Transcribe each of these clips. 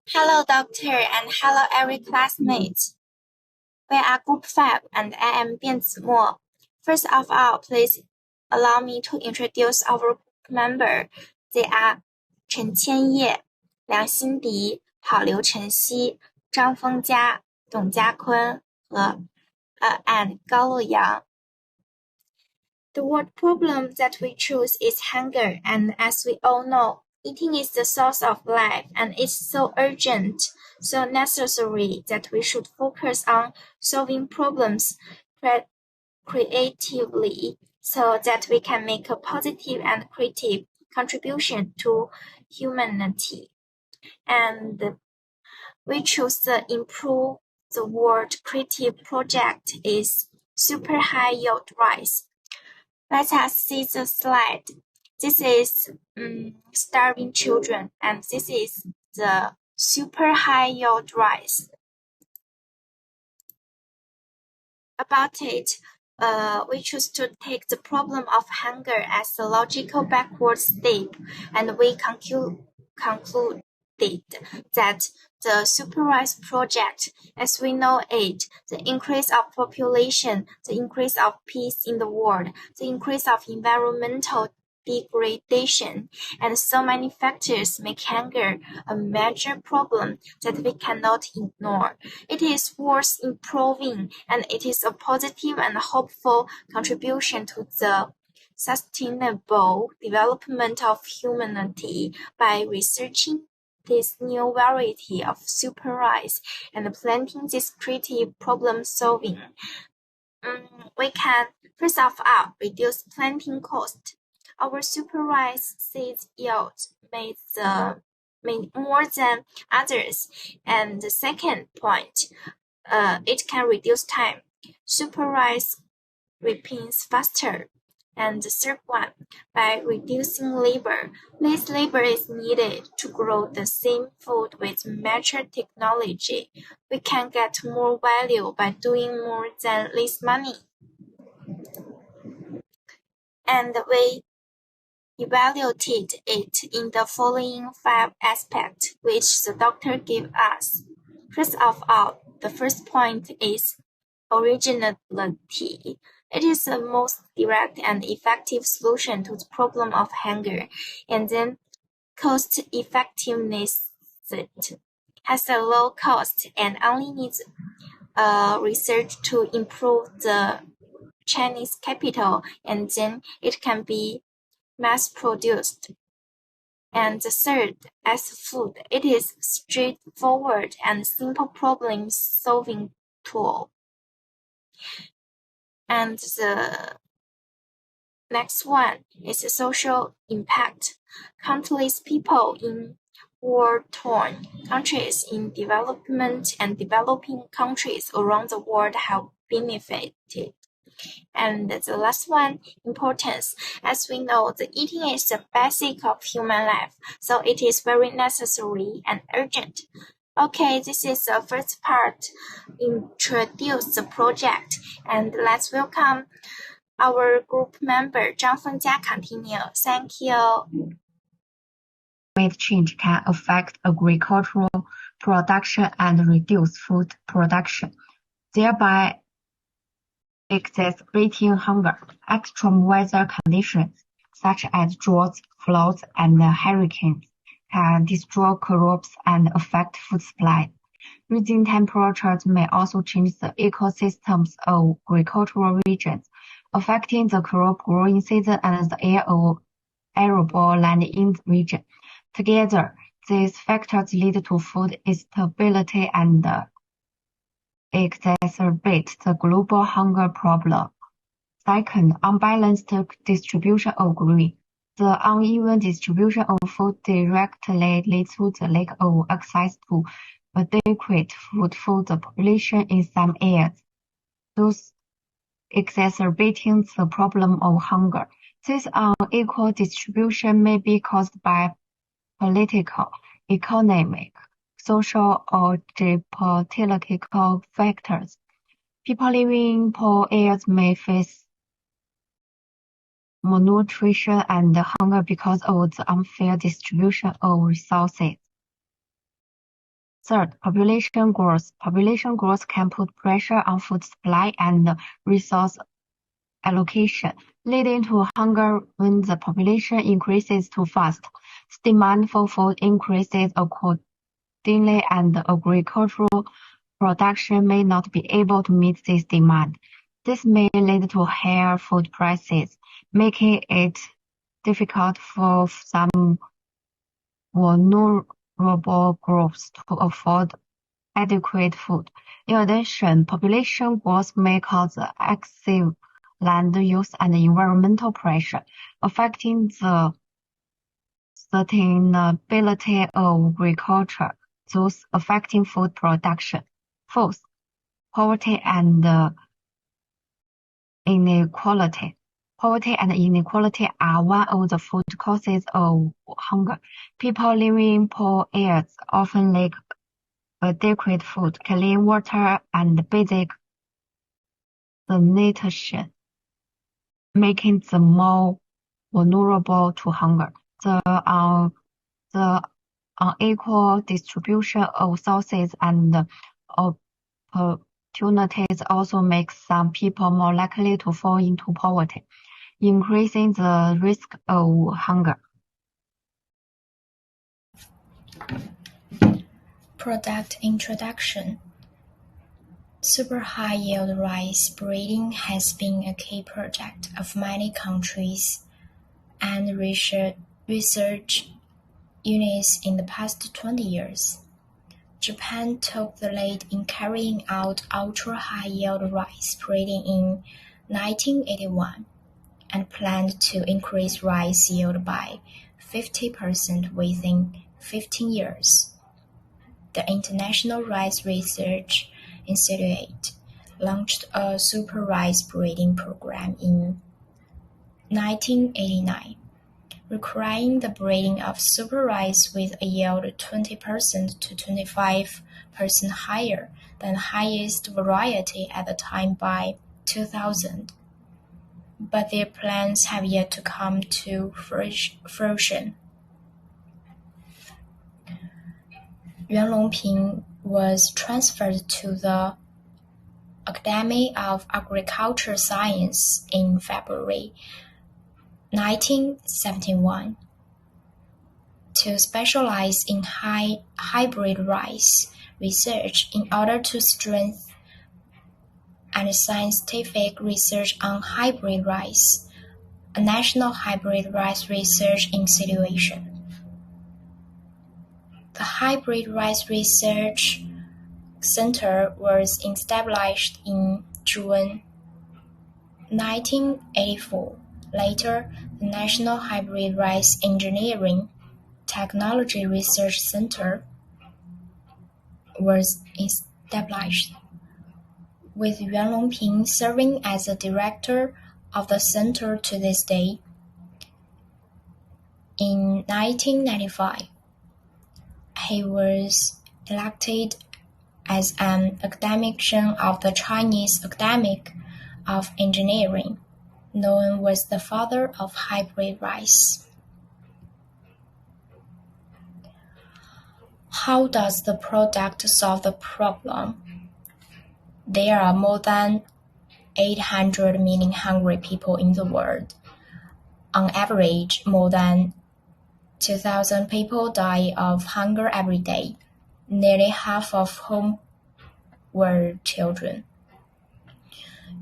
Hello, doctor, and hello, every classmate. We are Group 5, and I am 卞子墨. First of all, please allow me to introduce our group member. They are 陈千叶、梁心迪、郝刘晨曦、张峰佳、董家坤和and 高乐阳. The word problem that we choose is hunger, and as we all know, eating is the source of life, and it's so urgent, so necessary that we should focus on solving problems creatively so that we can make a positive and creative contribution to humanity. And we choose the improve the world creative project is super high yield rice. Let us see the slide. This is starving children, and this is the super high yield rice. About it, we choose to take the problem of hunger as a logical backward step, and we concluded that the supervised project, as we know it, the increase of population, the increase of peace in the world, the increase of environmental degradation, and so many factors make hunger a major problem that we cannot ignore. It is worth improving, and it is a positive and hopeful contribution to the sustainable development of humanity by researching this new variety of super rice and planting this creative problem solving. We can, first of all, reduce planting cost. Our super rice seeds yield made more than others. And the second point, it can reduce time. Super rice ripens faster. And the third one, by reducing labor. Less labor is needed to grow the same food with mature technology. We can get more value by doing more than less money. And we evaluated it in the following 5 aspects, which the doctor gave us. First of all, the first point is originality. It is the most direct and effective solution to the problem of hunger. And then cost effectiveness. It has a low cost and only needs research to improve the Chinese capital, and then it can be mass-produced. And the third, as food, it is straightforward and simple problem-solving tool. And the next one is the social impact. Countless people in war-torn countries, in development and developing countries around the world have benefited. And the last one, importance. As we know, the eating is the basic of human life, so it is very necessary and urgent. Okay, this is the first part, introduce the project, and let's welcome our group member, Zhang Fengjia, continue. Thank you. Climate change can affect agricultural production and reduce food production, thereby exacerbating hunger. Extreme weather conditions, such as droughts, floods, and hurricanes, can destroy crops and affect food supply. Rising temperatures may also change the ecosystems of agricultural regions, affecting the crop growing season and the air of arable land in the region. Together, these factors lead to food instability and exacerbate the global hunger problem. Second, unbalanced distribution of grain. The uneven distribution of food directly leads to the lack of access to adequate food for the population in some areas, thus exacerbating the problem of hunger. This unequal distribution may be caused by political, economic, social, or geopolitical factors. People living in poor areas may face malnutrition and hunger because of the unfair distribution of resources. Third, population growth. Population growth can put pressure on food supply and resource allocation, leading to hunger when the population increases too fast. Demand for food increases accordingly, and agricultural production may not be able to meet this demand. This may lead to higher food prices, making it difficult for some vulnerable groups to afford adequate food. In addition, population growth may cause excessive land use and environmental pressure, affecting the sustainability of agriculture, thus affecting food production. Fourth, poverty and inequality. Poverty and inequality are one of the food causes of hunger. People living in poor areas often lack adequate food, clean water, and basic sanitation, making them more vulnerable to hunger. The unequal distribution of sources and opportunities also makes some people more likely to fall into poverty, increasing the risk of hunger. Product introduction. Super high yield rice breeding has been a key project of many countries and research units in the past 20 years. Japan took the lead in carrying out ultra-high yield rice breeding in 1981 and planned to increase rice yield by 50% within 15 years. The International Rice Research Institute launched a super rice breeding program in 1989, requiring the breeding of super rice with a yield 20% to 25% higher than the highest variety at the time by 2000. But their plans have yet to come to fruition. Yuan Longping was transferred to the Academy of Agricultural Science in February 1971 to specialize in hybrid rice research in order to strengthen and scientific research on hybrid rice, a national hybrid rice research institution. The Hybrid Rice Research Center was established in June 1984. Later, the National Hybrid Rice Engineering Technology Research Center was established, with Yuan Longping serving as the director of the center to this day. In 1995, he was elected as an academician of the Chinese Academy of Engineering, known as the father of hybrid rice. How does the product solve the problem? There are more than 800 million hungry people in the world. On average, more than 2,000 people die of hunger every day, nearly half of whom were children.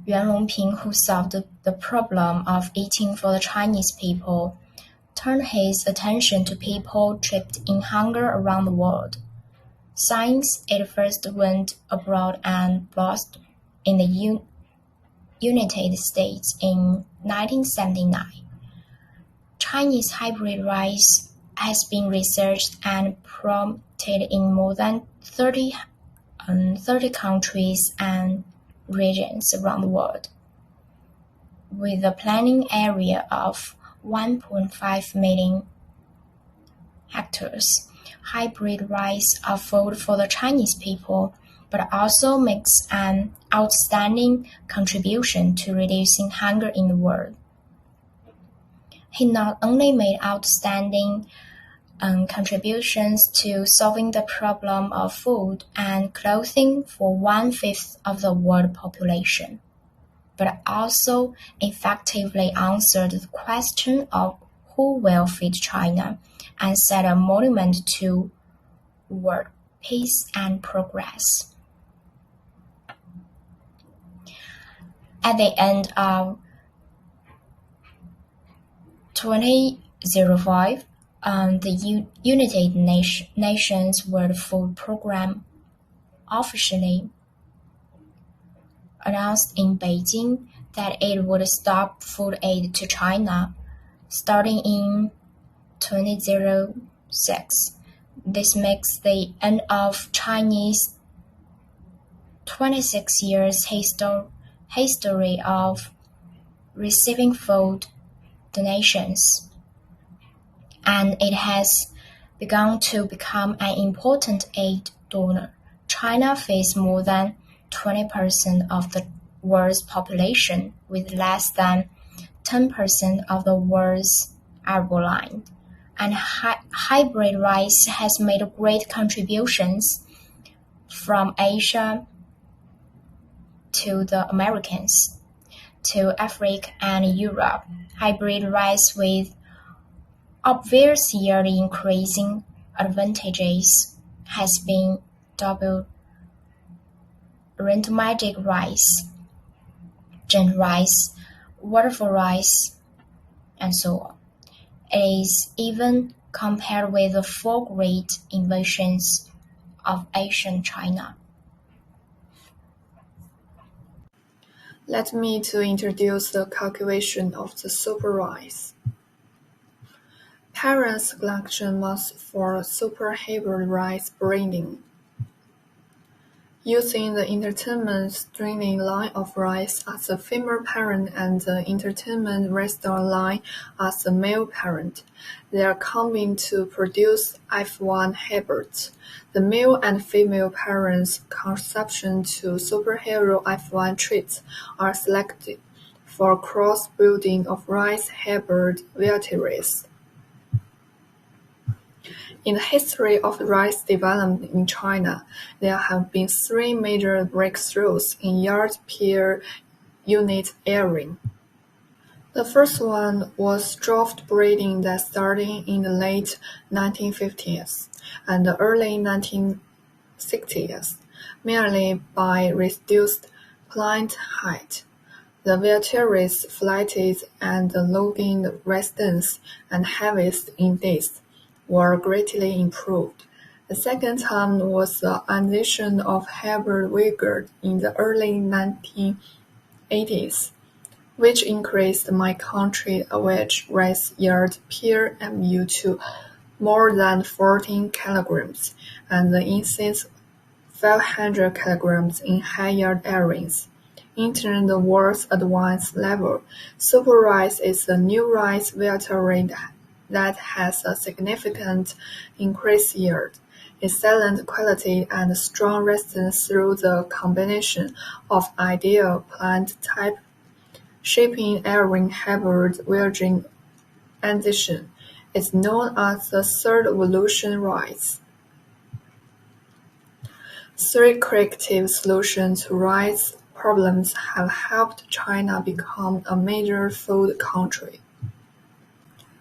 Yuan Longping, who solved the problem of eating for the Chinese people, turned his attention to people trapped in hunger around the world. Since it first went abroad and blossomed in the United States in 1979, Chinese hybrid rice has been researched and promoted in more than 30 countries and regions around the world. With a planting area of 1.5 million hectares, hybrid rice are food for the Chinese people, but also makes an outstanding contribution to reducing hunger in the world. He not only made outstanding contributions to solving the problem of food and clothing for 1/5 of the world population, but also effectively answered the question of who will feed China and set a monument to world peace and progress. At the end of 2005, the United Nations World Food Programme officially announced in Beijing that it would stop food aid to China starting in 2006. This makes the end of Chinese 26 years history of receiving food donations, and it has begun to become an important aid donor. China faces more than 20% of the world's population, with less than 10% of the world's Arboline, and hybrid rice has made great contributions from Asia to the Americans, to Africa and Europe. Hybrid rice with obvious yearly increasing advantages has been double rhythmic rice, gen rice, waterfall rice, and so on. It is even compared with the 4 great invasions of ancient China. Let me to introduce the calculation of the super rice. Parent selection must for super hybrid rice breeding. Using the entertainment streaming line of rice as the female parent and the entertainment restaurant line as the male parent, they are combined to produce F1 hybrids. The male and female parents' conception to superhero F1 traits are selected for cross-breeding of rice hybrid varieties. In the history of rice development in China, there have been 3 major breakthroughs in yard-per unit area. The first one was draft breeding that started in the late 1950s and the early 1960s, merely by reduced plant height. The varieties flighted and the logging residence and harvest in days were greatly improved. The second time was the addition of hybrid vigor in the early 1980s, which increased my country average rice yield per MU to more than 14 kilograms, and the instance 500 kilograms in high-yield areas. Entering the world's advanced level, super rice is a new rice variety that has a significant increased yield, excellent quality, and strong resistance through the combination of ideal plant type, shaping area hybrid virgin addition. It's known as the third evolution rice. 3 creative solutions to rice problems have helped China become a major food country.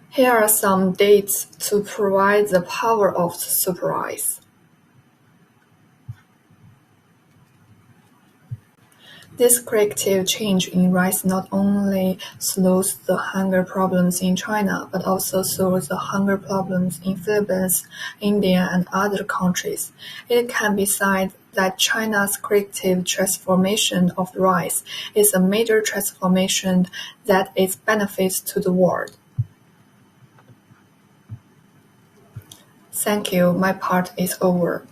Here are some dates to provide the power of the super rice. This creative change in rice not only solves the hunger problems in China, but also solves the hunger problems in Philippines, India, and other countries. It can be said that China's creative transformation of rice is a major transformation that is benefits to the world. Thank you. My part is over.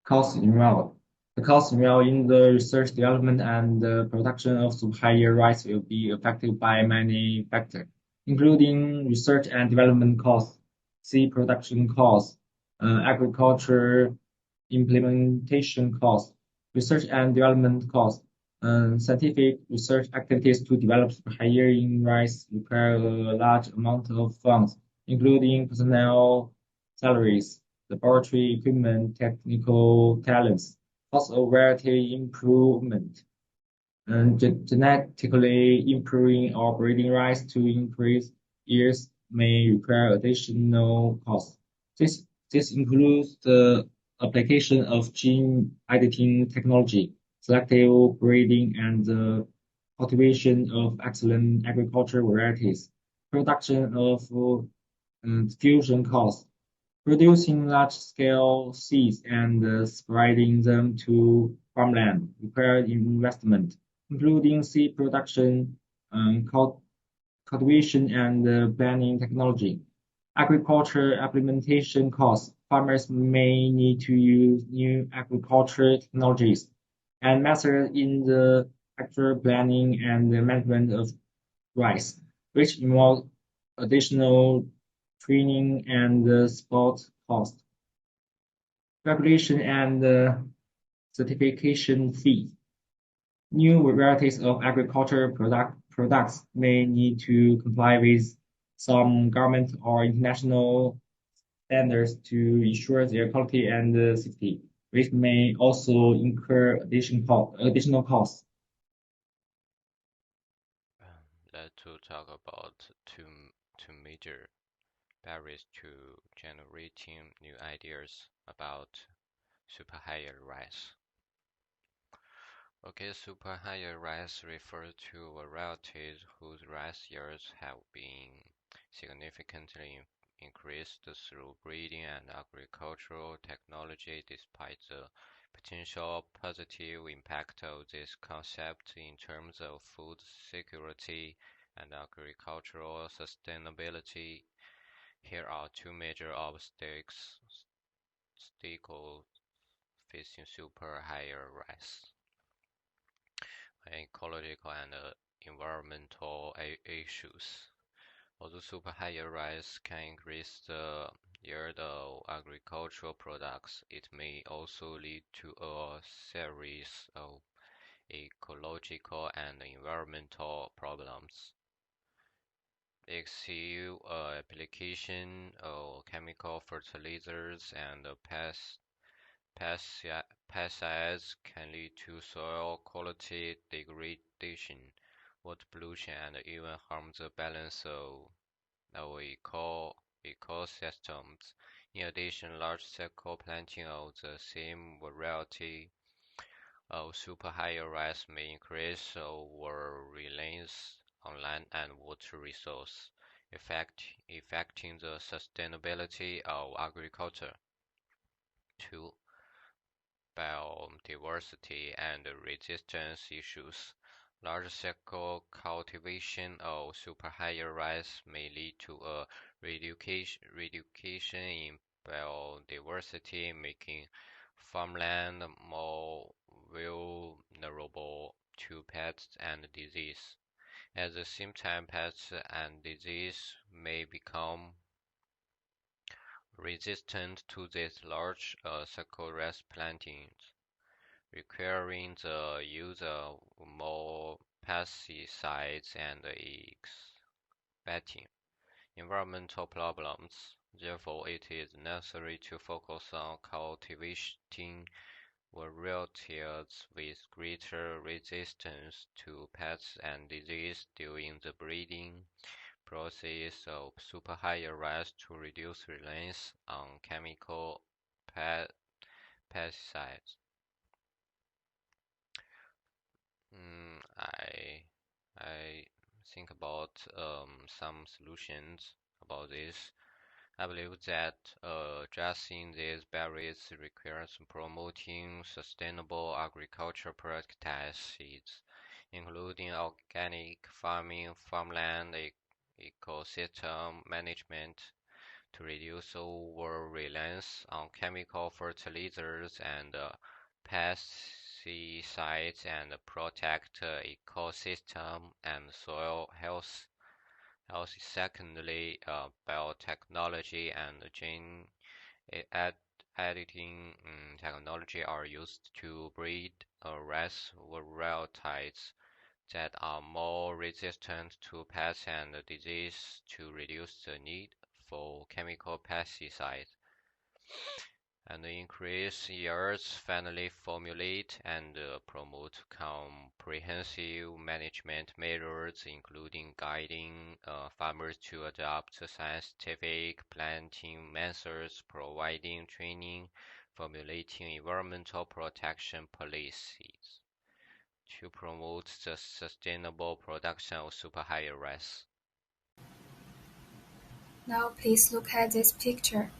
Cost involved. The cost involved in the research, development, and the production of superior rice will be affected by many factors, including research and development costs, seed production costs, agriculture implementation costs, research and development costs, Scientific research activities to develop higher-yielding rice require a large amount of funds, including personnel salaries, laboratory equipment, technical talents, cost of variety improvement, and genetically improving or breeding rice to increase yields may require additional costs. This includes the application of gene editing technology, selective breeding, and the cultivation of excellent agricultural varieties. Production of fusion costs. Producing large-scale seeds and spreading them to farmland requires investment, including seed production, cultivation, and planting technology. Agriculture implementation costs. Farmers may need to use new agriculture technologies and methods in the actual planning and the management of rice, which involve additional training and support costs. Regulation and certification fees. New varieties of agricultural products may need to comply with some government or international standards to ensure their quality and safety, which may also incur additional costs. Let's talk about two major barriers to generating new ideas about super higher rice. Okay, super higher rice refers to varieties whose rice yields have been significantly increased through breeding and agricultural technology. Despite the potential positive impact of this concept in terms of food security and agricultural sustainability, here are two major obstacles facing super higher rice: ecological and environmental issues. Although super higher rice can increase the yield of agricultural products, it may also lead to a series of ecological and environmental problems. Excessive application of chemical fertilizers and pesticides can lead to soil quality degradation, water pollution, and even harm the balance of ecosystems. In addition, large-scale planting of the same variety of super higher rice may increase our reliance on land and water resources, affecting the sustainability of agriculture. 2. Biodiversity and resistance issues. Large-scale cultivation of super higher rice may lead to a reduction in biodiversity, making farmland more vulnerable to pests and disease. At the same time, pests and disease may become resistant to these large-scale rice plantings, requiring the use of more pesticides and expecting environmental problems. Therefore, it is necessary to focus on cultivating varieties with greater resistance to pests and disease during the breeding process of super higher rice to reduce reliance on chemical pesticides. I think about some solutions about this. I believe that addressing these barriers requires promoting sustainable agriculture practices, including organic farming, farmland ecosystem management, to reduce our reliance on chemical fertilizers and pesticides, and protect ecosystem and soil health. Secondly, biotechnology and gene editing technology are used to breed rice varieties that are more resistant to pests and disease to reduce the need for chemical pesticides and increase yields, finally formulate and promote comprehensive management measures, including guiding farmers to adopt scientific planting methods, providing training, formulating environmental protection policies to promote the sustainable production of super high rice. Now please look at this picture.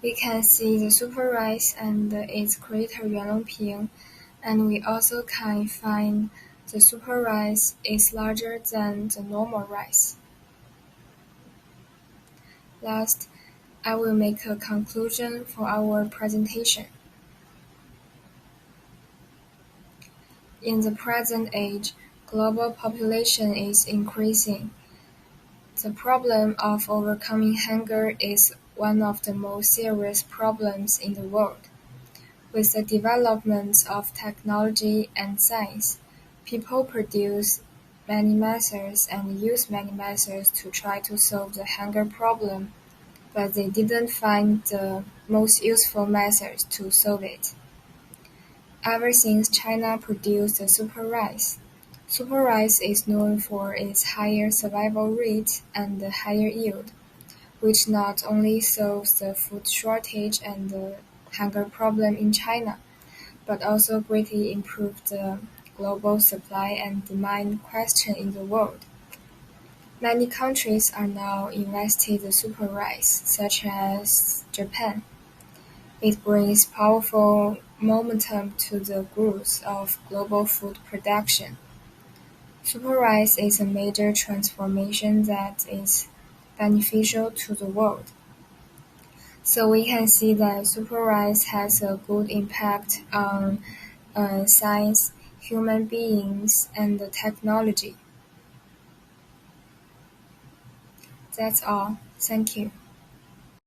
We can see the super rice and its crater Yuanlongping, and we also can find the super rice is larger than the normal rice. Last, I will make a conclusion for our presentation. In the present age, global population is increasing. The problem of overcoming hunger is one of the most serious problems in the world. With the development of technology and science, people produce many methods and use many methods to try to solve the hunger problem, but they didn't find the most useful methods to solve it. Ever since China produced the super rice is known for its higher survival rate and higher yield, which not only solves the food shortage and the hunger problem in China, but also greatly improved the global supply and demand question in the world. Many countries are now investing the super rice, such as Japan. It brings powerful momentum to the growth of global food production. Super rice is a major transformation that is beneficial to the world. So we can see that super rice has a good impact on science, human beings, and the technology. That's all. Thank you.